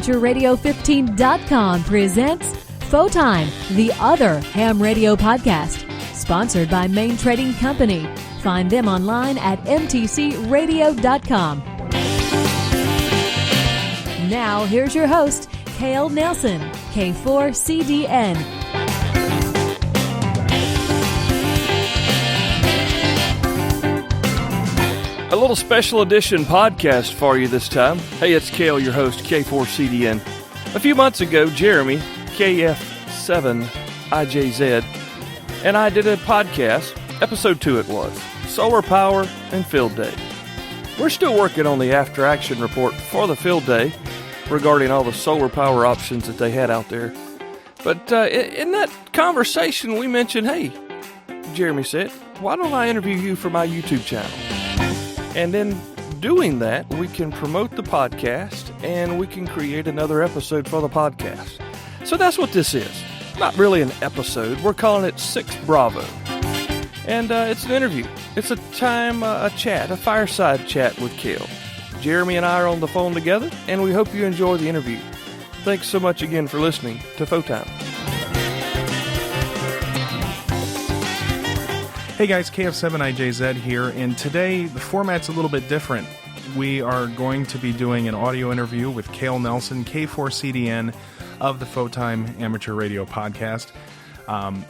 KF7IJZ.amateurradio15.com presents Faux Time, the other ham radio podcast, sponsored by Main Trading Company. Find them online at mtcradio.com. Now, here's your host, Cale Nelson, K4CDN. A little special edition podcast for you this time. Hey, it's Cale, your host, K4CDN. A few months ago, Jeremy, KF7IJZ, and I did a podcast, episode 2 it was, Solar Power and Field Day. We're still working on the after action report for the field day regarding all the solar power options that they had out there. But in that conversation, we mentioned, hey, Jeremy said, why don't I interview you for my YouTube channel? And in doing that, we can promote the podcast and we can create another episode for the podcast. So that's what this is. Not really an episode. We're calling it 6 Bravo. And it's an interview. It's a chat, a fireside chat with Cale. Jeremy and I are on the phone together, and we hope you enjoy the interview. Thanks so much again for listening to Faux Time. Hey guys, KF7IJZ here, and today the format's a little bit different. We are going to be doing an audio interview with Cale Nelson, K4CDN of the Faux Time Amateur Radio Podcast.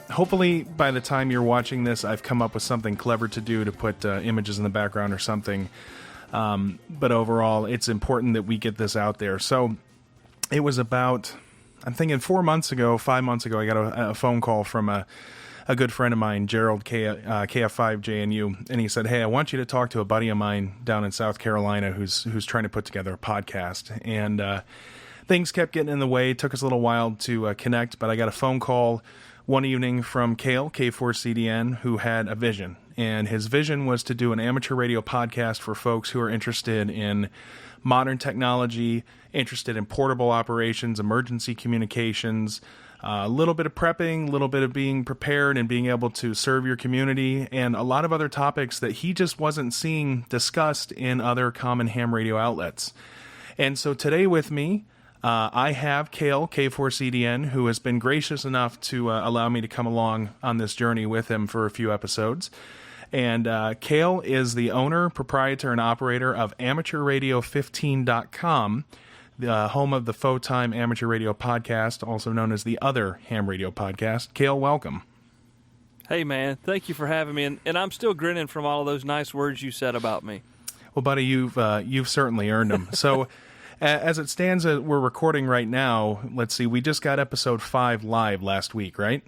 Hopefully by the time you're watching this, I've come up with something clever to do to put images in the background or something. But overall, it's important that we get this out there. So it was about, I'm thinking 5 months ago, I got a phone call from a good friend of mine, Gerald, KF7IJZ, and he said, hey, I want you to talk to a buddy of mine down in South Carolina who's trying to put together a podcast. And things kept getting in the way. It took us a little while to connect, but I got a phone call one evening from Cale, K4CDN, who had a vision. And his vision was to do an amateur radio podcast for folks who are interested in modern technology, interested in portable operations, emergency communications, a little bit of prepping, a little bit of being prepared and being able to serve your community, and a lot of other topics that he just wasn't seeing discussed in other common ham radio outlets. And so today with me, I have Cale, K4CDN, who has been gracious enough to allow me to come along on this journey with him for a few episodes. And Cale is the owner, proprietor, and operator of AmateurRadio15.com, the home of the Faux Time Amateur Radio Podcast, also known as the other ham radio podcast. Cale, welcome. Hey, man. Thank you for having me. And I'm still grinning from all of those nice words you said about me. Well, buddy, you've certainly earned them. So as it stands, we're recording right now. Let's see. We just got episode 5 live last week, right?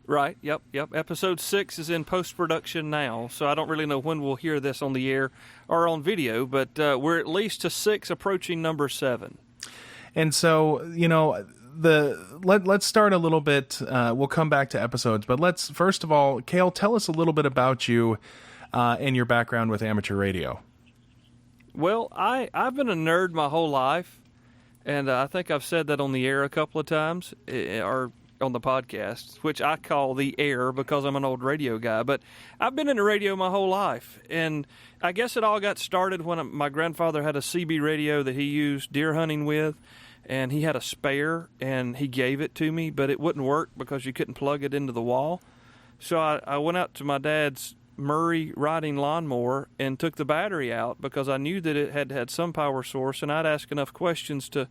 Right. Yep. Episode 6 is in post-production now, so I don't really know when we'll hear this on the air or on video, but we're at least to 6, approaching number 7. And so, let's start a little bit. We'll come back to episodes, but let's first of all, Cale, tell us a little bit about you and your background with amateur radio. Well, I've been a nerd my whole life, and I think I've said that on the air a couple of times, or on the podcast, which I call the air because I'm an old radio guy. But I've been into radio my whole life, and I guess it all got started when my grandfather had a CB radio that he used deer hunting with, and he had a spare, and he gave it to me, but it wouldn't work because you couldn't plug it into the wall. So I went out to my dad's Murray riding lawnmower and took the battery out because I knew that it had some power source, and I'd ask enough questions to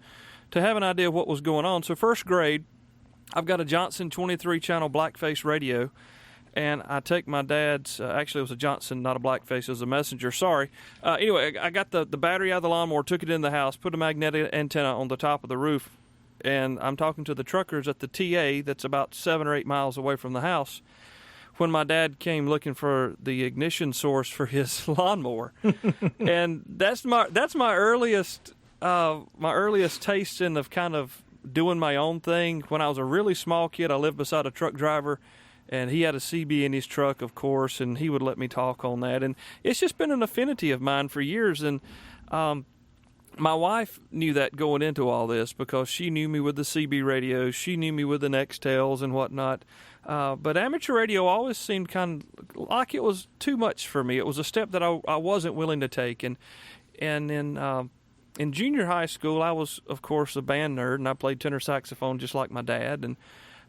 have an idea of what was going on. So first grade, I've got a Johnson 23-channel blackface radio, and I take my dad's, actually it was a Johnson, not a blackface, it was a Messenger, sorry. Anyway, I got the battery out of the lawnmower, took it in the house, put a magnetic antenna on the top of the roof, and I'm talking to the truckers at the TA that's about 7 or 8 miles away from the house when my dad came looking for the ignition source for his lawnmower. And that's my earliest taste in of kind of doing my own thing. When I was a really small kid, I lived beside a truck driver, and he had a CB in his truck, of course, and he would let me talk on that. And it's just been an affinity of mine for years. And my wife knew that going into all this because she knew me with the CB radios. She knew me with the Nextels and whatnot. But amateur radio always seemed kind of like it was too much for me. It was a step that I wasn't willing to take. And then in junior high school, I was, of course, a band nerd, and I played tenor saxophone just like my dad. And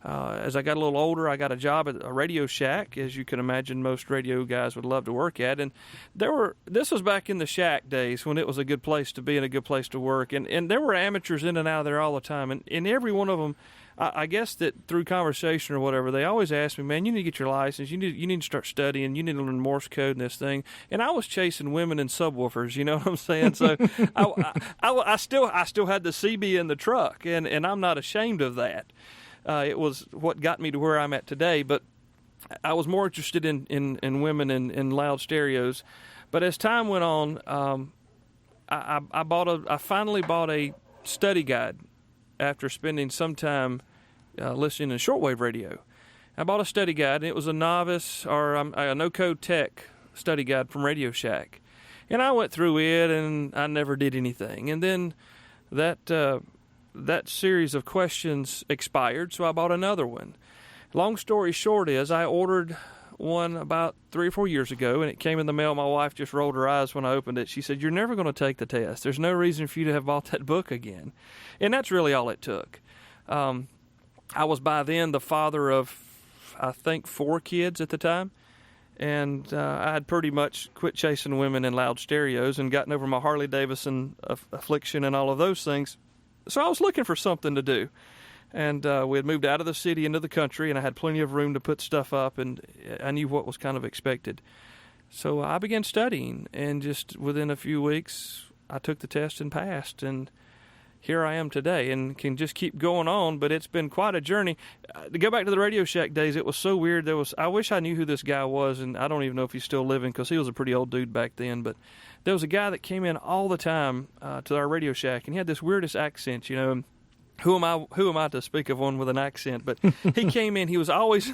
as I got a little older, I got a job at a Radio Shack, as you can imagine most radio guys would love to work at. And this was back in the Shack days when it was a good place to be and a good place to work. And there were amateurs in and out of there all the time. And every one of them, I guess that through conversation or whatever, they always asked me, man, you need to get your license. You need to start studying. You need to learn Morse code and this thing. And I was chasing women and subwoofers, you know what I'm saying? So I still had the CB in the truck, and I'm not ashamed of that. It was what got me to where I'm at today, but I was more interested in women and loud stereos. But as time went on, I finally bought a study guide after spending some time listening to shortwave radio. I bought a study guide, and it was a novice or a no-code tech study guide from Radio Shack. And I went through it, and I never did anything. And then that series of questions expired, so I bought another one. Long story short is I ordered one about 3 or 4 years ago, and it came in the mail. My wife just rolled her eyes when I opened it. She said, "You're never going to take the test. There's no reason for you to have bought that book again." And that's really all it took. I was by then the father of, I think, 4 kids at the time. And I had pretty much quit chasing women in loud stereos and gotten over my Harley Davidson affliction and all of those things. So I was looking for something to do. And we had moved out of the city into the country, and I had plenty of room to put stuff up, and I knew what was kind of expected. So I began studying, and just within a few weeks, I took the test and passed. And here I am today, and can just keep going on, but it's been quite a journey. To go back to the Radio Shack days, it was so weird. I wish I knew who this guy was, and I don't even know if he's still living, because he was a pretty old dude back then. But there was a guy that came in all the time to our Radio Shack, and he had this weirdest accent, you know. Who am I to speak of one with an accent? But he came in. He was always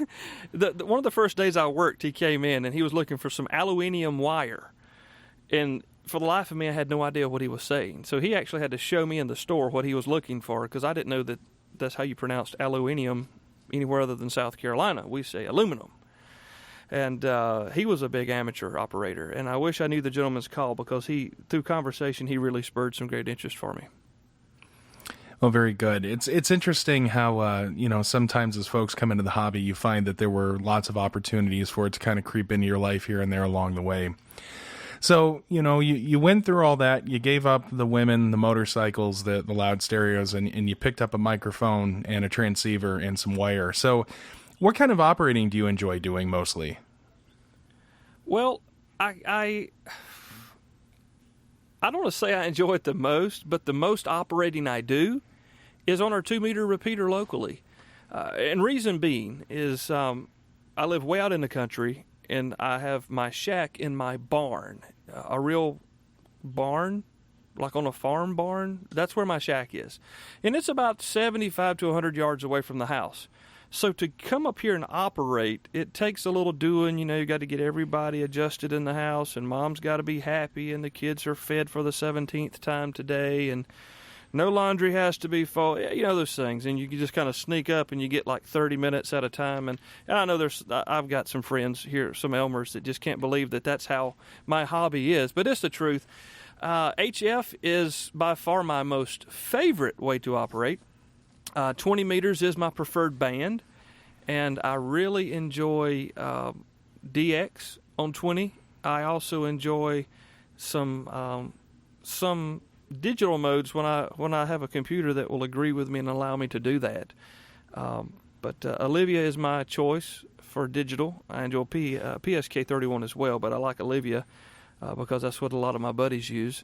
one of the first days I worked. He came in, and he was looking for some aluminum wire, and for the life of me, I had no idea what he was saying. So he actually had to show me in the store what he was looking for, because I didn't know that that's how you pronounced aluminum anywhere other than South Carolina. We say aluminum. And he was a big amateur operator, and I wish I knew the gentleman's call, because through conversation, he really spurred some great interest for me. Well, very good. It's interesting how, sometimes as folks come into the hobby, you find that there were lots of opportunities for it to kind of creep into your life here and there along the way. So, you went through all that, you gave up the women, the motorcycles, the loud stereos, and you picked up a microphone and a transceiver and some wire. So what kind of operating do you enjoy doing mostly? Well, I don't want to say I enjoy it the most, but the most operating I do is on our 2-meter repeater locally. And reason being is I live way out in the country, and I have my shack in my barn, a real barn, like on a farm barn. That's where my shack is. And it's about 75 to 100 yards away from the house. So to come up here and operate, it takes a little doing. You got to get everybody adjusted in the house, and mom's got to be happy, and the kids are fed for the 17th time today, and no laundry has to be full. Those things. And you can just kind of sneak up, and you get like 30 minutes at a time. And I know I've got some friends here, some Elmers, that just can't believe that that's how my hobby is. But it's the truth. HF is by far my most favorite way to operate. 20 meters is my preferred band, and I really enjoy DX on 20. I also enjoy some digital modes when I have a computer that will agree with me and allow me to do that. But Olivia is my choice for digital. I enjoy PSK31 as well, but I like Olivia because that's what a lot of my buddies use.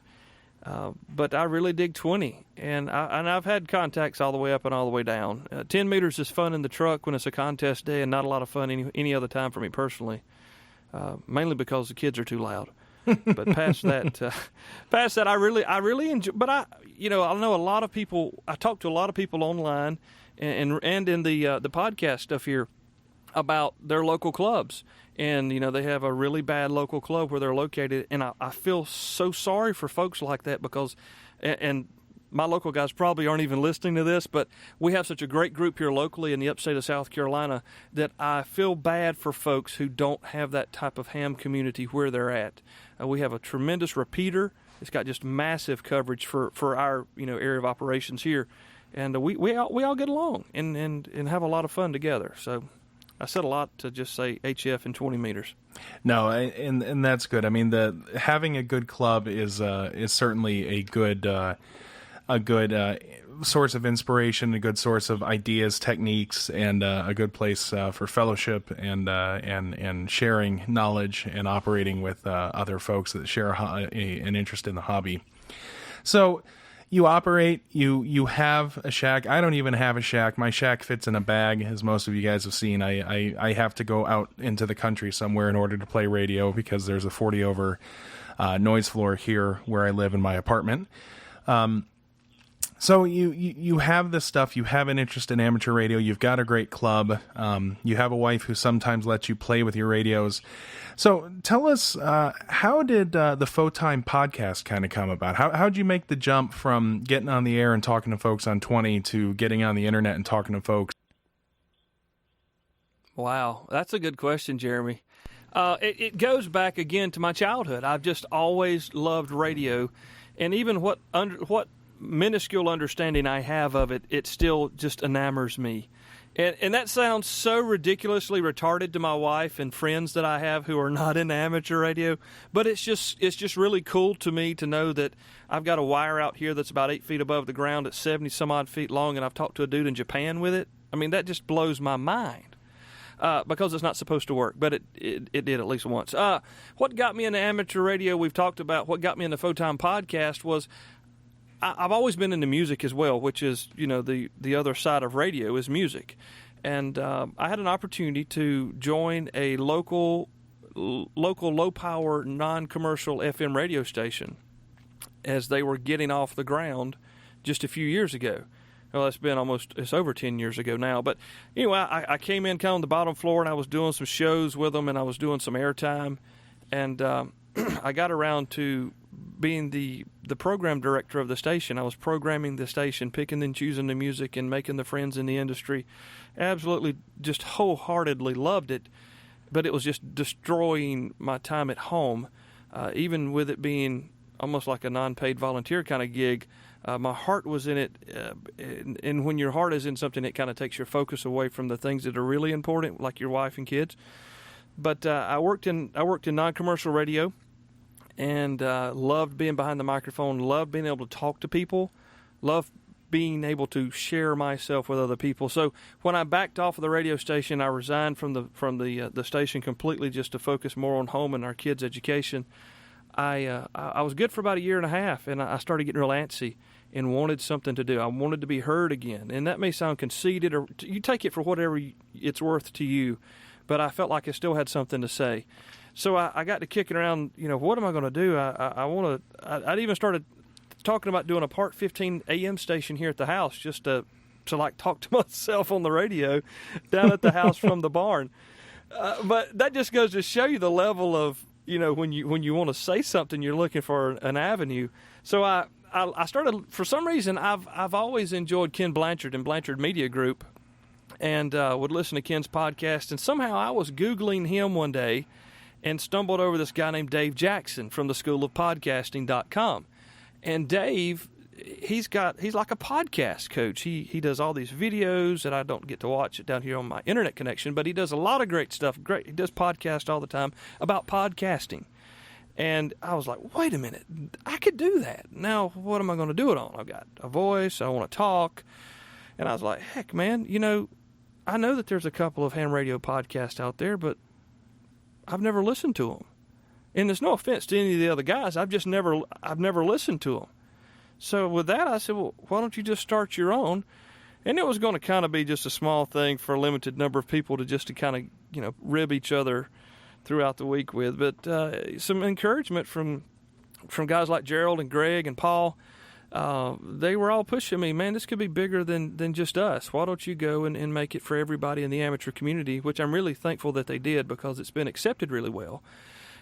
But I really dig 20, and I've had contacts all the way up and all the way down. 10 meters is fun in the truck when it's a contest day, and not a lot of fun any other time for me personally, mainly because the kids are too loud. But past that, I really enjoy. But I know a lot of people. I talk to a lot of people online, and in the podcast stuff here about their local clubs. And, they have a really bad local club where they're located. And I feel so sorry for folks like that, because, and my local guys probably aren't even listening to this, but we have such a great group here locally in the upstate of South Carolina that I feel bad for folks who don't have that type of ham community where they're at. We have a tremendous repeater It's got just massive coverage for our area of operations here, and we all get along and have a lot of fun together. So I said a lot to just say HF in 20 meters. No, and that's good. I mean, having a good club is certainly a good source of inspiration, a good source of ideas, techniques, and a good place for fellowship and sharing knowledge and operating with other folks that share an interest in the hobby. So you operate, you have a shack. I don't even have a shack. My shack fits in a bag, as most of you guys have seen. I have to go out into the country somewhere in order to play radio because there's a 40 over noise floor here where I live in my apartment. So you have this stuff. You have an interest in amateur radio. You've got a great club. You have a wife who sometimes lets you play with your radios. So tell us, how did the Faux-Time podcast kind of come about? How'd you make the jump from getting on the air and talking to folks on 20 to getting on the internet and talking to folks? Wow, that's a good question, Jeremy. It goes back again to my childhood. I've just always loved radio, and even what minuscule understanding I have of it, it still just enamors me. And that sounds so ridiculously retarded to my wife and friends that I have who are not in amateur radio, but it's just really cool to me to know that I've got a wire out here that's about 8 feet above the ground, it's 70 some odd feet long, and I've talked to a dude in Japan with it. I mean, that just blows my mind. Because it's not supposed to work, but it did at least once. What got me into amateur radio, we've talked about. What got me into Faux-Time podcast was I've always been into music as well, which is, the other side of radio is music. And I had an opportunity to join a local low-power, non-commercial FM radio station as they were getting off the ground just a few years ago. Well, it's over 10 years ago now. But anyway, I came in kind of on the bottom floor, and I was doing some shows with them, and I was doing some airtime. And I got around to being the program director of the station. I was programming the station, picking and choosing the music and making the friends in the industry. Absolutely just wholeheartedly loved it, but it was just destroying my time at home. Even with it being almost like a non-paid volunteer kind of gig, my heart was in it, and when your heart is in something, it kind of takes your focus away from the things that are really important, like your wife and kids. But I worked in non-commercial radio, and loved being behind the microphone, loved being able to talk to people, loved being able to share myself with other people. So when I backed off of the radio station, I resigned from the station completely just to focus more on home and our kids' education. I was good for about a year and a half, and I started getting real antsy and wanted something to do. I wanted to be heard again, and that may sound conceited, or you take it for whatever it's worth to you, but I felt like I still had something to say. So I got to kicking around, what am I going to do? I'd even started talking about doing a Part 15 AM station here at the house just to like talk to myself on the radio down at the house from the barn. But that just goes to show you the level of, when you want to say something, you're looking for an avenue. So I started, for some reason, I've always enjoyed Ken Blanchard and Blanchard Media Group, and would listen to Ken's podcast. And somehow I was Googling him one day and stumbled over this guy named Dave Jackson from the schoolofpodcasting.com. And Dave, he's like a podcast coach. He does all these videos that I don't get to watch down here on my internet connection, but he does a lot of great stuff. He does podcasts all the time about podcasting. And I was like, wait a minute, I could do that. Now, what am I going to do it on? I've got a voice, I want to talk. And I was like, heck, man, I know that there's a couple of ham radio podcasts out there, but I've never listened to them. And there's no offense to any of the other guys. I've never listened to them. So with that, I said, well, why don't you just start your own? And it was going to kind of be just a small thing for a limited number of people to kind of, rib each other throughout the week with. But some encouragement from guys like Gerald and Greg and Paul. They were all pushing me, man, this could be bigger than just us. Why don't you go and make it for everybody in the amateur community, which I'm really thankful that they did because it's been accepted really well.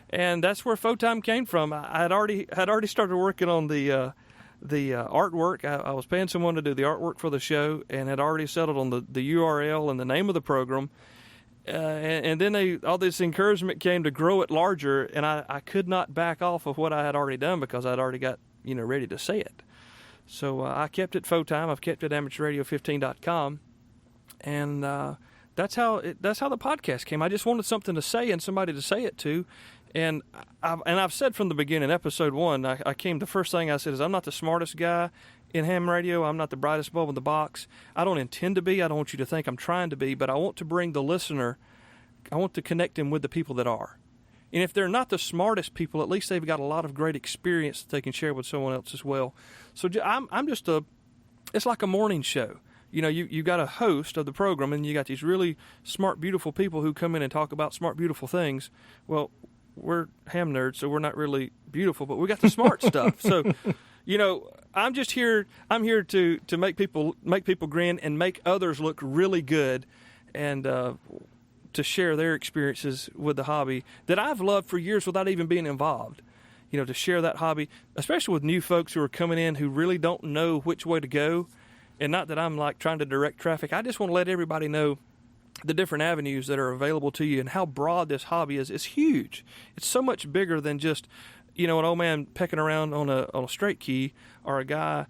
And that's where Faux-Time came from. I had already started working on the artwork. I was paying someone to do the artwork for the show and had already settled on the URL and the name of the program. and then all this encouragement came to grow it larger, and I could not back off of what I had already done because I'd already got ready to say it. So I kept it Fotime. I've kept it amateurradio15.com, and that's how the podcast came. I just wanted something to say and somebody to say it to, and I've said from the beginning, episode 1, the first thing I said is I'm not the smartest guy in ham radio. I'm not the brightest bulb in the box. I don't intend to be. I don't want you to think I'm trying to be, but I want to bring the listener, I want to connect them with the people that are. And if they're not the smartest people, at least they've got a lot of great experience that they can share with someone else as well. So I'm just it's like a morning show. You got a host of the program, and you got these really smart, beautiful people who come in and talk about smart, beautiful things. Well, we're ham nerds, so we're not really beautiful, but we got the smart stuff. So, I'm just here. I'm here to make people grin and make others look really good, and to share their experiences with the hobby that I've loved for years without even being involved. To share that hobby, especially with new folks who are coming in who really don't know which way to go. And not that I'm like trying to direct traffic. I just want to let everybody know the different avenues that are available to you and how broad this hobby is. It's huge. It's so much bigger than just, an old man pecking around on a straight key, or a guy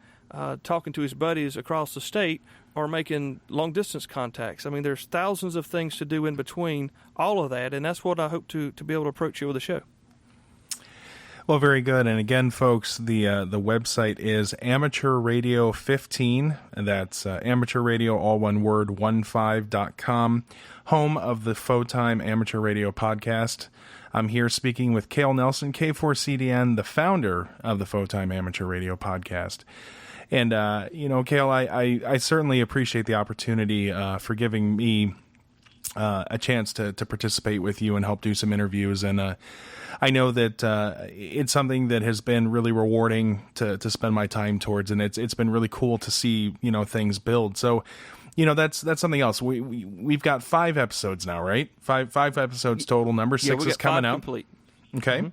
talking to his buddies across the state, or making long-distance contacts. I mean, there's thousands of things to do in between all of that, and that's what I hope to be able to approach you with the show. Well, very good. And again, folks, the website is Amateur Radio 15. That's Amateur Radio, all one word, 15.com, home of the Fotime Amateur Radio podcast. I'm here speaking with Cale Nelson, K4CDN, the founder of the Fotime Amateur Radio podcast. And, Cale, I certainly appreciate the opportunity for giving me a chance to participate with you and help do some interviews. And I know that it's something that has been really rewarding to spend my time towards, and it's been really cool to see things build. So, that's something else. We've got 5 episodes now, right? Five episodes total. Number 6 is coming out. Complete. Okay. Mm-hmm.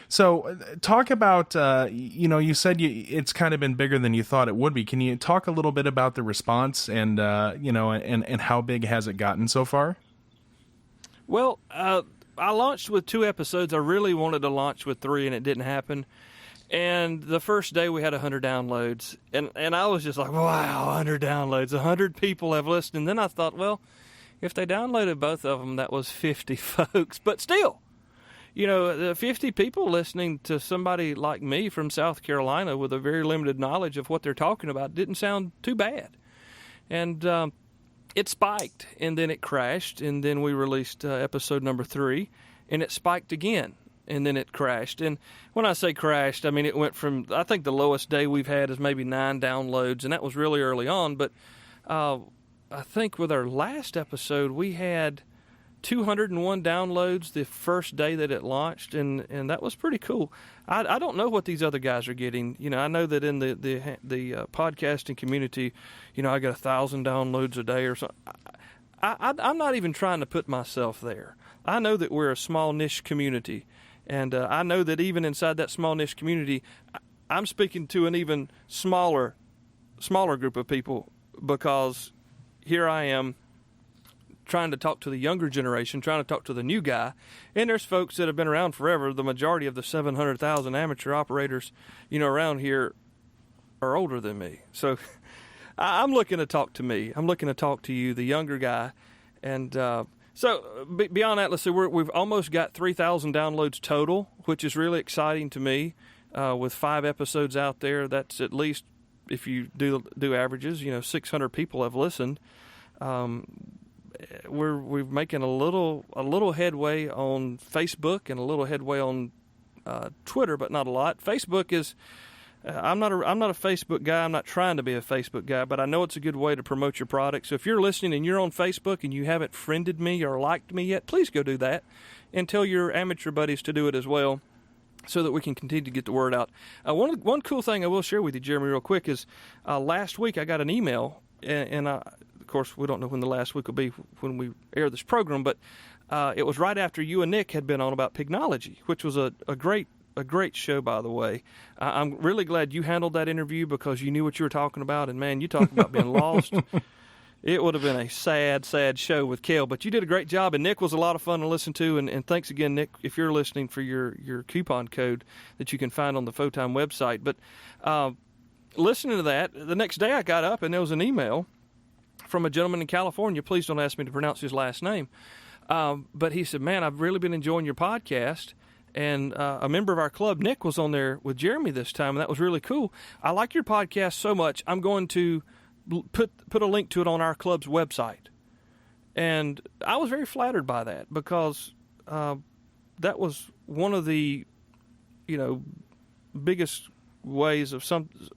So, talk about you said it's kind of been bigger than you thought it would be. Can you talk a little bit about the response and and how big has it gotten so far? Well, I launched with 2 episodes. I really wanted to launch with 3, and it didn't happen. And the first day we had 100 downloads, and I was just like, wow, 100 downloads, 100 people have listened. And then I thought, well, if they downloaded both of them, that was 50 folks. But still, the 50 people listening to somebody like me from South Carolina with a very limited knowledge of what they're talking about didn't sound too bad. And it spiked, and then it crashed, and then we released episode number 3, and it spiked again, and then it crashed. And when I say crashed, I mean it went from, I think the lowest day we've had is maybe 9 downloads, and that was really early on. But I think with our last episode, we had 201 downloads the first day that it launched, and that was pretty cool. I don't know what these other guys are getting. I know that in the podcasting community, I get 1,000 downloads a day or something. I'm not even trying to put myself there. I know that we're a small niche community, and I know that even inside that small niche community, I'm speaking to an even smaller group of people, because here I am trying to talk to the younger generation, trying to talk to the new guy, and there's folks that have been around forever. The majority of the 700,000 amateur operators, around here are older than me. So I'm looking to talk to me. I'm looking to talk to you, the younger guy. And so beyond that, let's see, we've almost got 3,000 downloads total, which is really exciting to me. With 5 episodes out there, that's at least, if you do averages, 600 people have listened. We're making a little headway on Facebook and a little headway on Twitter, but not a lot. Facebook is I'm not a Facebook guy. I'm not trying to be a Facebook guy, but I know it's a good way to promote your product. So if you're listening and you're on Facebook and you haven't friended me or liked me yet, please go do that, and tell your amateur buddies to do it as well, so that we can continue to get the word out. One cool thing I will share with you, Jeremy, real quick, is last week I got an email, and of course we don't know when the last week will be when we air this program, but it was right after you and Nick had been on about pignology, which was a great show, by the way. I'm really glad you handled that interview, because you knew what you were talking about, and man, you talk about being lost. It would have been a sad, sad show with Kel, but you did a great job, and Nick was a lot of fun to listen to, and thanks again, Nick, if you're listening, for your coupon code that you can find on the Photime website. But listening to that, the next day I got up, and there was an email from a gentleman in California. Please don't ask me to pronounce his last name. But he said, man, I've really been enjoying your podcast, and a member of our club, Nick, was on there with Jeremy this time, and that was really cool. I like your podcast so much, I'm going to put a link to it on our club's website. And I was very flattered by that, because that was one of the, biggest ways of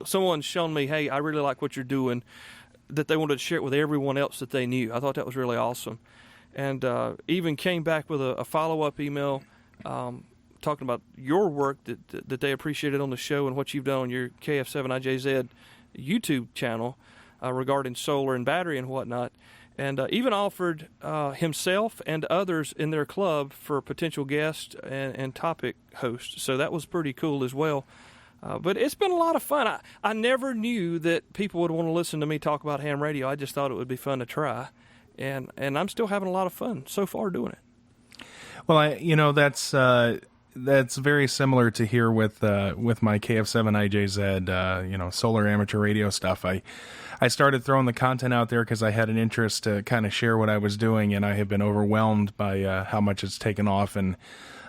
someone shown me, hey, I really like what you're doing, that they wanted to share it with everyone else that they knew. I thought that was really awesome. And even came back with a follow-up email talking about your work that they appreciated on the show and what you've done on your KF7IJZ YouTube channel regarding solar and battery and whatnot, and even offered himself and others in their club for potential guest and topic hosts. So that was pretty cool as well. But it's been a lot of fun. I never knew that people would want to listen to me talk about ham radio. I just thought it would be fun to try, and I'm still having a lot of fun so far doing it. Well, that's very similar to here with my KF7IJZ, solar amateur radio stuff. I started throwing the content out there because I had an interest to kind of share what I was doing, and I have been overwhelmed by how much it's taken off. And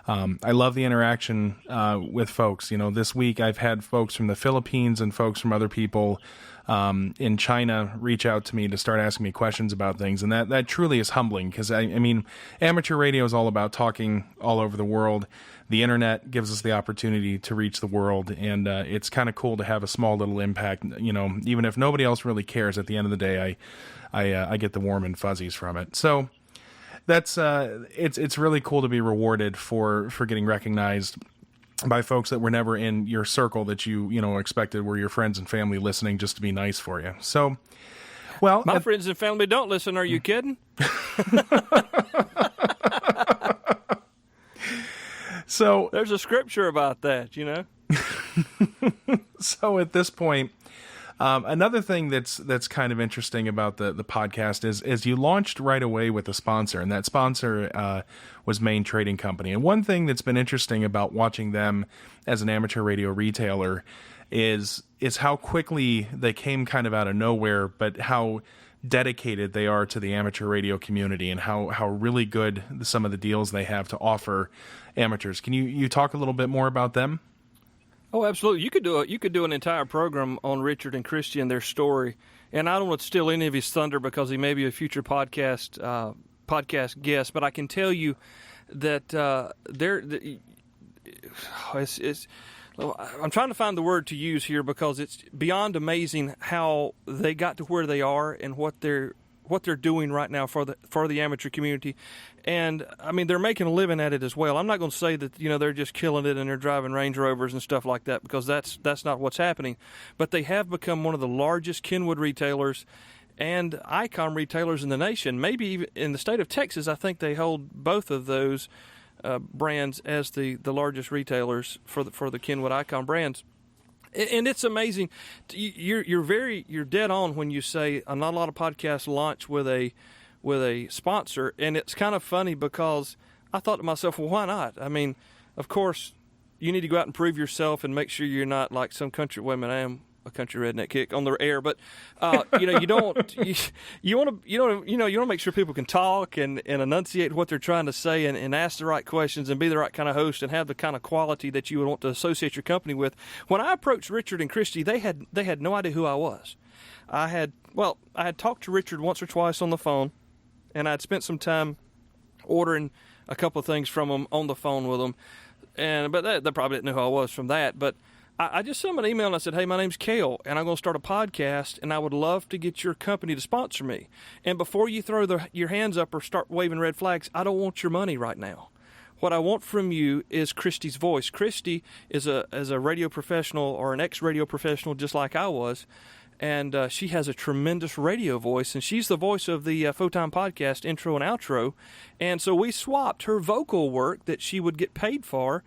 I love the interaction with folks. This week I've had folks from the Philippines and folks from other people in China reach out to me to start asking me questions about things, and that truly is humbling, because I mean, amateur radio is all about talking all over the world. The internet gives us the opportunity to reach the world, and it's kind of cool to have a small little impact. Even if nobody else really cares, at the end of the day, I get the warm and fuzzies from it. So that's it's really cool to be rewarded for getting recognized by folks that were never in your circle, that you expected were your friends and family listening just to be nice for you. So, well, my friends and family don't listen. Are you kidding? So there's a scripture about that, So at this point, another thing that's kind of interesting about the podcast is you launched right away with a sponsor, and that sponsor was Main Trading Company. And one thing that's been interesting about watching them as an amateur radio retailer is how quickly they came kind of out of nowhere, but how dedicated they are to the amateur radio community, and how really good some of the deals they have to offer amateurs. Can you talk a little bit more about them? Oh, absolutely. You could do an entire program on Richard and Christy and their story. And I don't want to steal any of his thunder, because he may be a future podcast guest. But I can tell you that I'm trying to find the word to use here, because it's beyond amazing how they got to where they are and what they're doing right now for the amateur community. And I mean, they're making a living at it as well. I'm not going to say that they're just killing it and they're driving Range Rovers and stuff like that, because that's not what's happening. But they have become one of the largest Kenwood retailers and Icom retailers in the nation. Maybe even in the state of Texas, I think they hold both of those brands as the largest retailers for the Kenwood Icom brands. And it's amazing. You're dead on when you say not a lot of podcasts launch with a sponsor. And it's kind of funny, because I thought to myself, well, why not? I mean, of course, you need to go out and prove yourself and make sure you're not like some country women. I am a country redneck kick on the air, but you don't. You want to make sure people can talk and enunciate what they're trying to say, and ask the right questions and be the right kind of host and have the kind of quality that you would want to associate your company with. When I approached Richard and Christy, they had no idea who I was. I had talked to Richard once or twice on the phone, and I'd spent some time ordering a couple of things from him on the phone with them, but they probably didn't know who I was from that, but I just sent him an email and I said, hey, my name's Cale, and I'm going to start a podcast, and I would love to get your company to sponsor me. And before you throw your hands up or start waving red flags, I don't want your money right now. What I want from you is Christy's voice. Christy is a radio professional, or an ex-radio professional, just like I was, and she has a tremendous radio voice, and she's the voice of the Photime podcast intro and outro. And so we swapped her vocal work that she would get paid for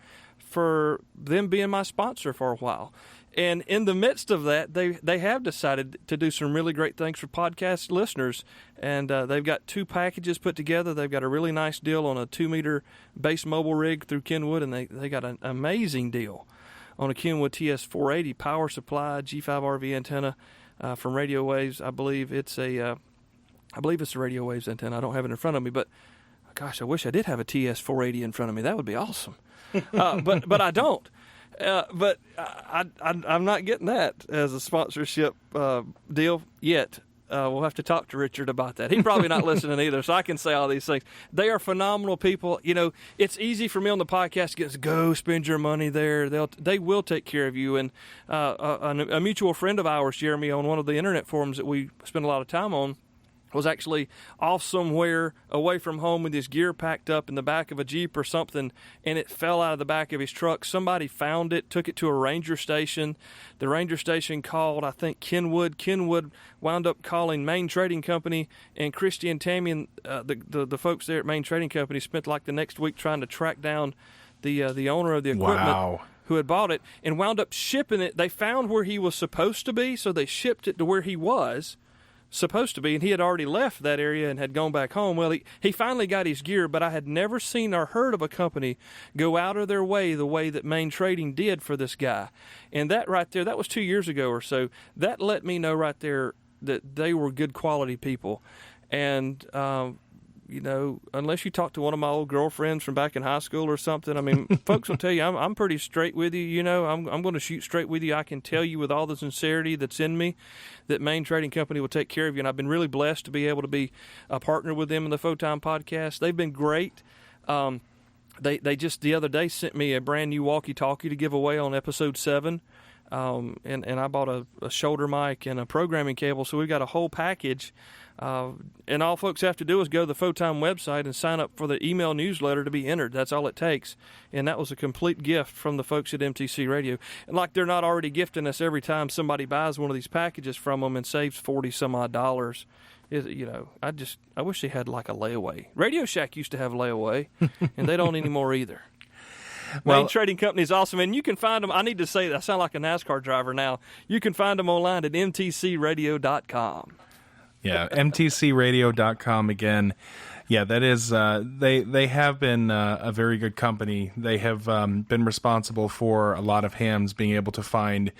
them being my sponsor for a while. And in the midst of that, they have decided to do some really great things for podcast listeners. And they've got 2 packages put together. They've got a really nice deal on a 2-meter base mobile rig through Kenwood, and they got an amazing deal on a Kenwood TS480 power supply G5 RV antenna from Radio Waves. I believe it's a Radio Waves antenna. I don't have it in front of me, but gosh, I wish I did have a TS480 in front of me. That would be awesome. But I don't. But I'm not getting that as a sponsorship deal yet. We'll have to talk to Richard about that. He's probably not listening either, so I can say all these things. They are phenomenal people. You know, it's easy for me on the podcast to go spend your money there. They will take care of you. And a mutual friend of ours, Jeremy, on one of the internet forums that we spend a lot of time on, was actually off somewhere away from home with his gear packed up in the back of a Jeep or something, and it fell out of the back of his truck. Somebody found it, took it to a ranger station. The ranger station called, I think, Kenwood. Kenwood wound up calling Main Trading Company, and Christy and Tammy and the folks there at Main Trading Company spent like the next week trying to track down the owner of the equipment. Wow. Who had bought it, and wound up shipping it. They found where he was supposed to be, so they shipped it to where he was supposed to be, and he had already left that area and had gone back home. Well, he finally got his gear, but I had never seen or heard of a company go out of their way the way that Main Trading did for this guy. And that right there, that was 2 years ago or so. That let me know right there that they were good quality people. And you know, unless you talk to one of my old girlfriends from back in high school or something, I mean, folks will tell you I'm pretty straight with you. You know, I'm going to shoot straight with you. I can tell you with all the sincerity that's in me that Main Trading Company will take care of you. And I've been really blessed to be able to be a partner with them in the Photime podcast. They've been great. They just the other day sent me a brand new walkie-talkie to give away on episode 7. And I bought a shoulder mic and a programming cable, so we've got a whole package. And all folks have to do is go to the Photime website and sign up for the email newsletter to be entered. That's all it takes. And that was a complete gift from the folks at MTC Radio. And like they're not already gifting us every time somebody buys one of these packages from them and saves $40-some-odd. You know, I wish they had like a layaway. Radio Shack used to have layaway, and they don't anymore either. Well, Main Trading Company is awesome, and you can find them. I need to say that I sound like a NASCAR driver now. You can find them online at mtcradio.com. Yeah, mtcradio.com again. Yeah, that is, they have been a very good company. They have been responsible for a lot of hams being able to find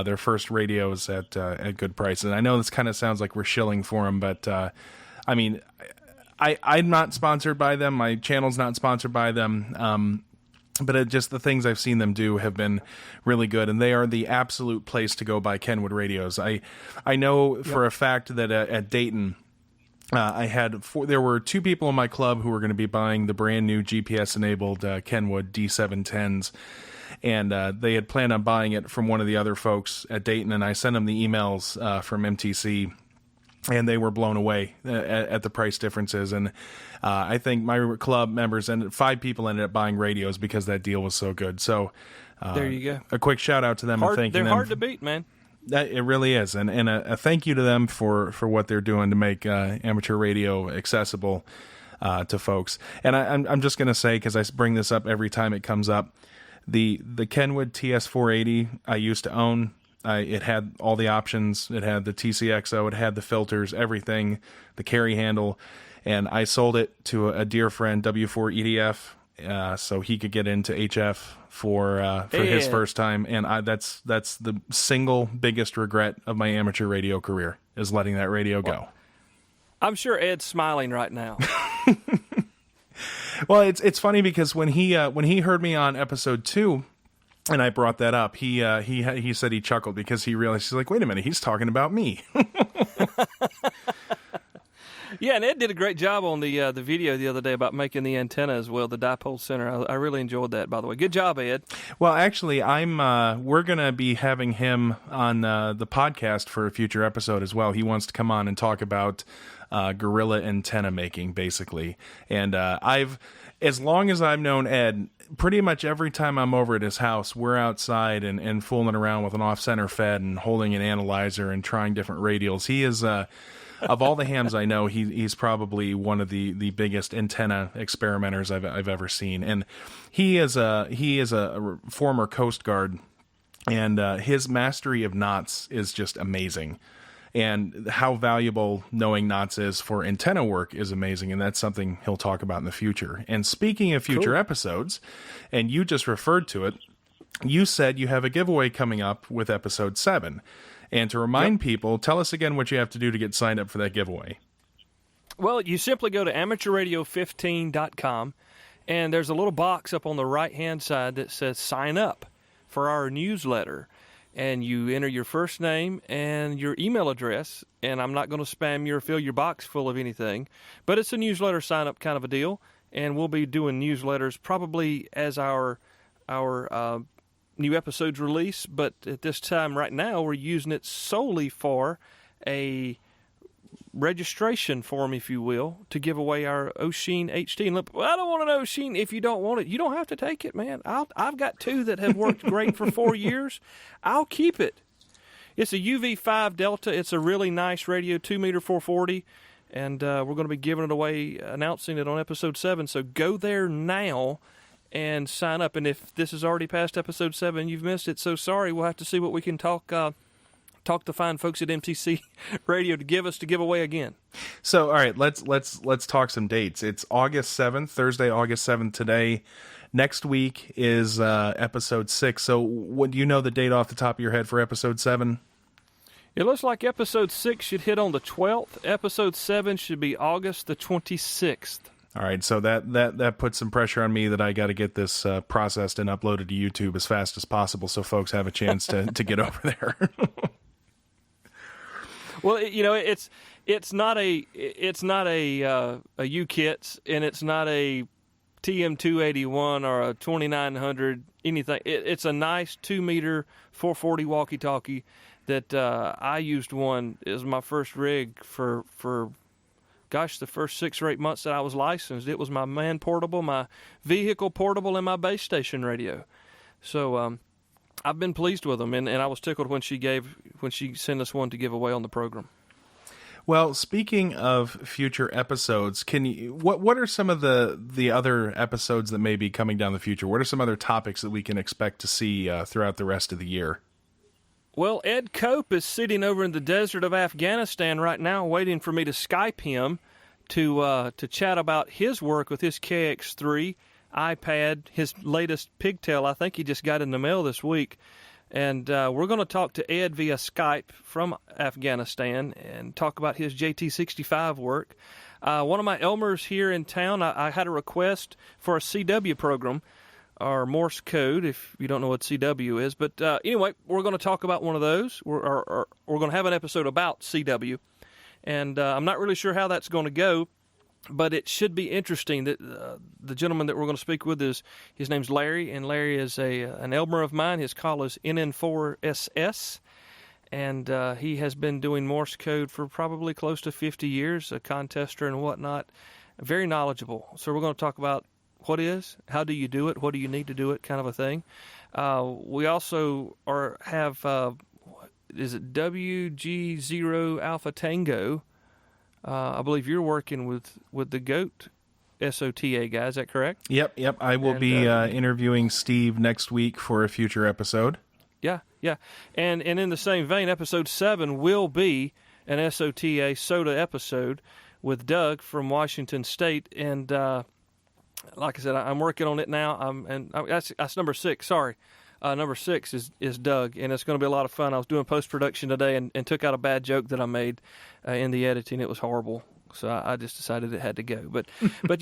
their first radios at good prices. And I know this kind of sounds like we're shilling for them, but I mean, I'm not sponsored by them. My channel's not sponsored by them. But just the things I've seen them do have been really good, and they are the absolute place to go buy Kenwood radios. I know for a fact that at Dayton, there were 2 people in my club who were going to be buying the brand new GPS-enabled Kenwood D710s, and they had planned on buying it from one of the other folks at Dayton, and I sent them the emails from MTC, and they were blown away at the price differences. And I think my club members, 5 people ended up buying radios because that deal was so good. So there you go. A quick shout out to them and thanking them. They're hard to beat, man. It really is. And a thank you to them for what they're doing to make amateur radio accessible to folks. And I'm just going to say, because I bring this up every time it comes up, the Kenwood TS480 I used to own. It had all the options. It had the TCXO. It had the filters, everything, the carry handle. And I sold it to a dear friend, W4EDF, so he could get into HF for his first time. And that's the single biggest regret of my amateur radio career, is letting that radio go. I'm sure Ed's smiling right now. Well, it's funny because when he heard me on episode 2, and I brought that up, he said he chuckled because he realized, he's like, wait a minute, he's talking about me. Yeah, and Ed did a great job on the video the other day about making the antenna as well, the dipole center. I really enjoyed that, by the way. Good job, Ed. Well, actually, we're going to be having him on the podcast for a future episode as well. He wants to come on and talk about guerrilla antenna making, basically. And as long as I've known Ed, pretty much every time I'm over at his house, we're outside and fooling around with an off-center fed and holding an analyzer and trying different radials. He is, of all the hams I know, he's probably one of the biggest antenna experimenters I've ever seen. And he is a former Coast Guard And his mastery of knots is just amazing. And how valuable knowing knots is for antenna work is amazing, and that's something he'll talk about in the future. And speaking of future episodes, and you just referred to it, you said you have a giveaway coming up with episode 7. And to remind people, tell us again what you have to do to get signed up for that giveaway. Well, you simply go to amateurradio15.com, and there's a little box up on the right-hand side that says sign up for our newsletter. And you enter your first name and your email address, and I'm not going to spam you or fill your box full of anything, but it's a newsletter sign-up kind of a deal, and we'll be doing newsletters probably as our new episodes release, but at this time right now we're using it solely for a registration form, if you will, to give away our Osheen HT. And look, I don't want an Osheen. If you don't want it, you don't have to take it, man. I've got 2 that have worked great for 4 years. I'll keep it. It's a UV5 Delta. It's a really nice radio, 2-meter 440, and we're going to be giving it away, announcing it on episode 7. So go there now and sign up. And if this is already past episode 7, you've missed it, so sorry. We'll have to see what we can talk the fine folks at MTC Radio to give away again. So, all right, let's talk some dates. It's August 7th, Thursday, August 7th today. Next week is episode 6. So, what do you know the date off the top of your head for episode 7? It looks like episode 6 should hit on the 12th. Episode 7 should be August the 26th. All right, so that puts some pressure on me that I got to get this processed and uploaded to YouTube as fast as possible, so folks have a chance to get over there. Well, it's not a UKITS, and it's not a TM281 or a 2900 anything. It's a nice 2-meter 440 walkie-talkie that I used one as my first rig for the first 6 or 8 months that I was licensed. It was my man portable, my vehicle portable, and my base station radio. So I've been pleased with them, and I was tickled when she sent us one to give away on the program. Well, speaking of future episodes, what are some of the other episodes that may be coming down the future? What are some other topics that we can expect to see throughout the rest of the year? Well, Ed Cope is sitting over in the desert of Afghanistan right now, waiting for me to Skype him to chat about his work with his KX3 iPad, his latest pigtail. I think he just got in the mail this week. And we're going to talk to Ed via Skype from Afghanistan and talk about his JT65 work. One of my Elmers here in town, I had a request for a CW program, or Morse code, if you don't know what CW is. But anyway, we're going to talk about one of those. We're going to have an episode about CW. And I'm not really sure how that's going to go, but it should be interesting. That the gentleman that we're going to speak with his name's Larry, and Larry is an Elmer of mine. His call is NN4SS, and he has been doing Morse code for probably close to 50 years, a contester and whatnot. Very knowledgeable. So we're going to talk about what is, how do you do it, what do you need to do it, kind of a thing. We also have is it WG0 Alpha Tango? I believe you're working with the GOAT SOTA guy. Is that correct? Yep. I will be interviewing Steve next week for a future episode. Yeah. And in the same vein, episode 7 will be an SOTA SOTA episode with Doug from Washington State. And like I said, I'm working on it now. That's number 6. Sorry. Number 6 is Doug, and it's going to be a lot of fun. I was doing post-production today and took out a bad joke that I made in the editing. It was horrible, so I just decided it had to go. But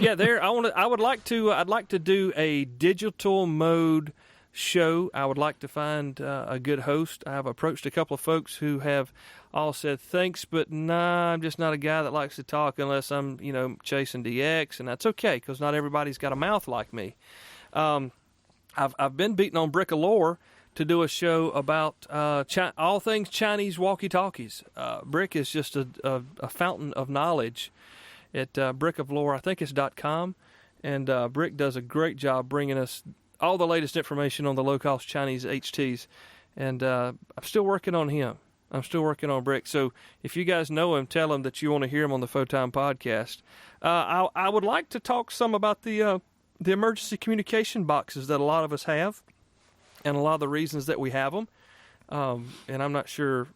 yeah, I'd like to do a digital mode show. I would like to find a good host. I have approached a couple of folks who have all said thanks, but nah, I'm just not a guy that likes to talk unless I'm chasing DX, and that's okay because not everybody's got a mouth like me. I've been beating on Brick of Lore to do a show about all things Chinese walkie-talkies. Brick is just a fountain of knowledge at Brick of Lore. I think it's .com, and Brick does a great job bringing us all the latest information on the low-cost Chinese HTs. And I'm still working on him. I'm still working on Brick. So if you guys know him, tell him that you want to hear him on the Photime podcast. I would like to talk some about the emergency communication boxes that a lot of us have. and a lot of the reasons that we have them. And I'm not sure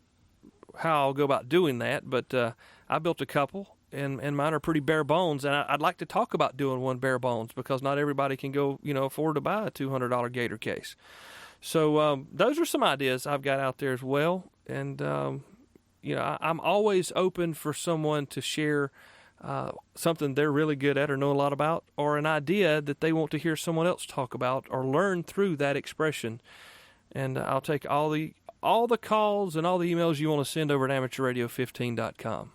how I'll go about doing that, but I built a couple, and mine are pretty bare bones. And I'd like to talk about doing one bare bones because not everybody can go, afford to buy a $200 Gator case. So those are some ideas I've got out there as well. And, I'm always open for someone to share something they're really good at or know a lot about, or an idea that they want to hear someone else talk about or learn through that expression. And I'll take all the calls and all the emails you want to send over at amateurradio15.com.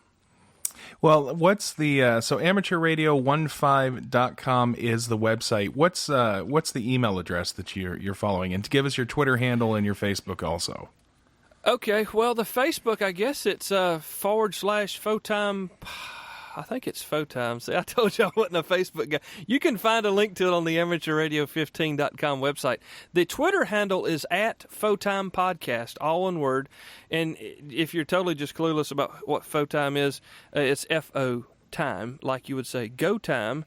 Well, what's the so amateurradio15.com is the website. What's the email address that you're following? And to give us your Twitter handle and your Facebook also. Okay, well, the Facebook, I guess it's /Photime. I think it's Photime. See, I told you I wasn't a Facebook guy. You can find a link to it on the amateurradio15.com website. The Twitter handle is @Photime Podcast, all one word. And if you're totally just clueless about what Photime is, it's F-O time, like you would say go time.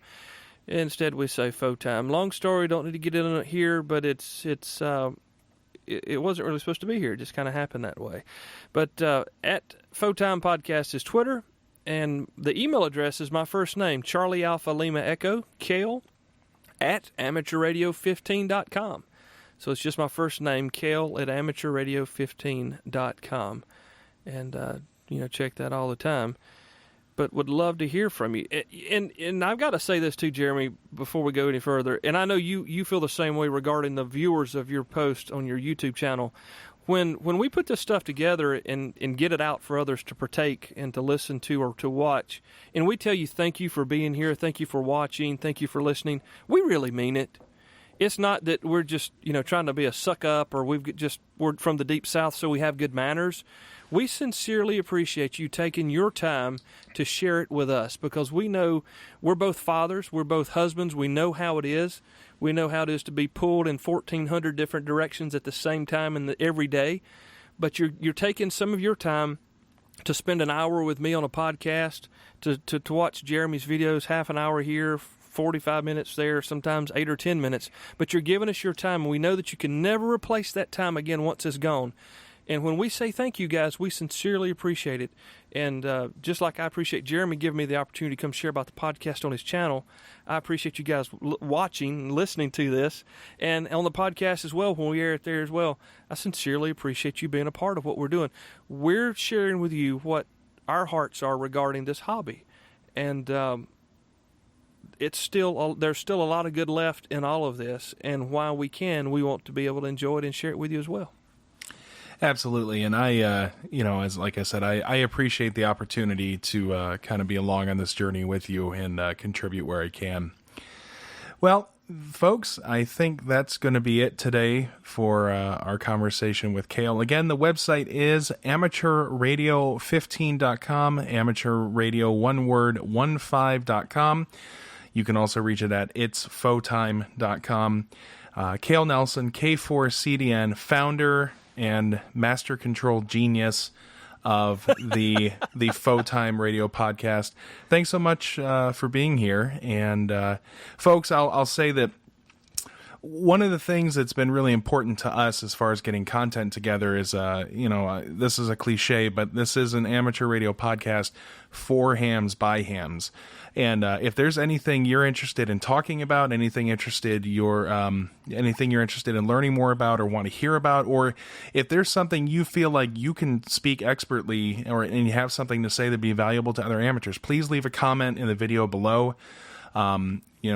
Instead, we say Photime. Long story, don't need to get into it here, but it wasn't really supposed to be here. It just kind of happened that way. But @Photime Podcast is Twitter. And the email address is my first name, Charlie Alpha Lima Echo, Kale, @amateurradio15.com. So it's just my first name, Kale, @amateurradio15.com. And, check that all the time. But would love to hear from you. And I've got to say this too, Jeremy, before we go any further. And I know you feel the same way regarding the viewers of your post on your YouTube channel. When we put this stuff together and get it out for others to partake and to listen to or to watch, and we tell you thank you for being here, thank you for watching, thank you for listening, we really mean it. It's not that we're just trying to be a suck up or we're from the deep south so we have good manners. We sincerely appreciate you taking your time to share it with us because we know we're both fathers, we're both husbands, we know how it is. We know how it is to be pulled in 1,400 different directions at the same time every day. But you're taking some of your time to spend an hour with me on a podcast, to watch Jeremy's videos, half an hour here, 45 minutes there, sometimes 8 or 10 minutes. But you're giving us your time, and we know that you can never replace that time again once it's gone. And when we say thank you, guys, we sincerely appreciate it. And just like I appreciate Jeremy giving me the opportunity to come share about the podcast on his channel, I appreciate you guys watching and listening to this. And on the podcast as well, when we air it there as well, I sincerely appreciate you being a part of what we're doing. We're sharing with you what our hearts are regarding this hobby. And there's still a lot of good left in all of this. And while we want to be able to enjoy it and share it with you as well. Absolutely, and I, like I said, I appreciate the opportunity to kind of be along on this journey with you and contribute where I can. Well, folks, I think that's going to be it today for our conversation with Kale. Again, the website is amateurradio15.com, amateurradio, one word, 15.com. You can also reach it at itsphotime.com. Kale Nelson, K4CDN, founder and master control genius of the Photime radio podcast. Thanks so much for being here. And folks, I'll say that one of the things that's been really important to us as far as getting content together is, this is a cliche, but this is an amateur radio podcast for hams by hams. And if there's anything you're interested in talking about, anything you're interested in learning more about or want to hear about, or if there's something you feel like you can speak expertly and you have something to say that'd be valuable to other amateurs, please leave a comment in the video below.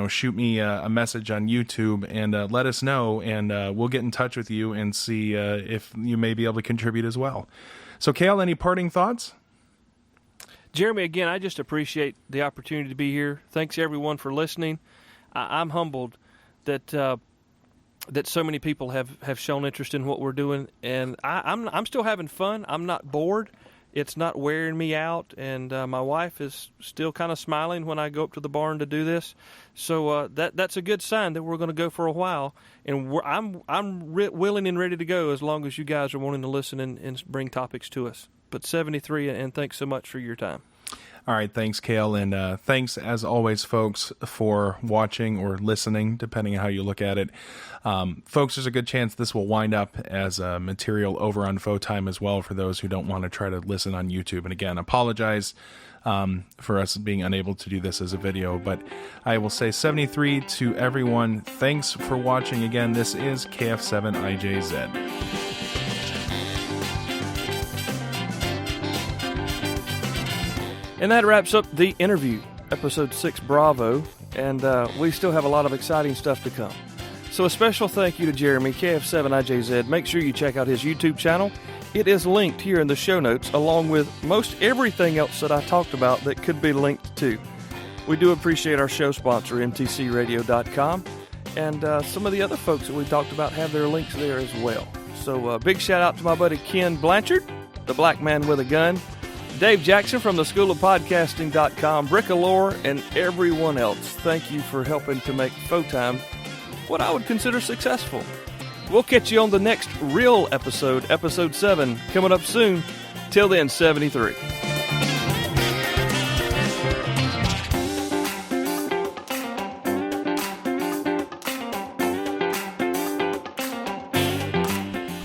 Shoot me a message on YouTube and let us know, and we'll get in touch with you and see if you may be able to contribute as well. So, Kale, any parting thoughts? Jeremy, again, I just appreciate the opportunity to be here. Thanks, everyone, for listening. I'm humbled that so many people have shown interest in what we're doing, and I'm still having fun. I'm not bored. It's not wearing me out, and my wife is still kind of smiling when I go up to the barn to do this. So that's a good sign that we're going to go for a while, and I'm willing and ready to go as long as you guys are wanting to listen and bring topics to us. But 73, and thanks so much for your time. All right, thanks, Cale, and thanks, as always, folks, for watching or listening, depending on how you look at it. Folks, there's a good chance this will wind up as material over on Photime as well for those who don't want to try to listen on YouTube. And again, apologize for us being unable to do this as a video, but I will say 73 to everyone. Thanks for watching. Again, this is KF7IJZ. And that wraps up the interview, episode 6, Bravo, and we still have a lot of exciting stuff to come. So a special thank you to Jeremy, KF7IJZ. Make sure you check out his YouTube channel. It is linked here in the show notes, along with most everything else that I talked about that could be linked to. We do appreciate our show sponsor, mtcradio.com, and some of the other folks that we talked about have their links there as well. So big shout out to my buddy Ken Blanchard, the black man with a gun, Dave Jackson from the School of Podcasting.com, Brickalore, and everyone else. Thank you for helping to make Photime what I would consider successful. We'll catch you on the next real episode, episode 7, coming up soon. Till then, 73.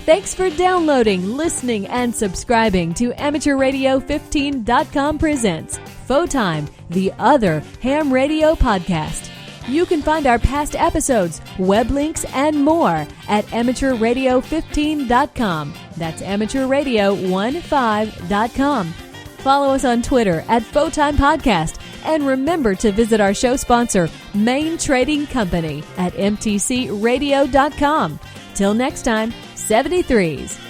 Thanks for downloading, listening, and subscribing to AmateurRadio15.com presents Photime, the other ham radio podcast. You can find our past episodes, web links, and more at AmateurRadio15.com. That's AmateurRadio15.com. Follow us on Twitter at Photime Podcast. And remember to visit our show sponsor, Main Trading Company, at mtcradio.com. Till next time, 73s.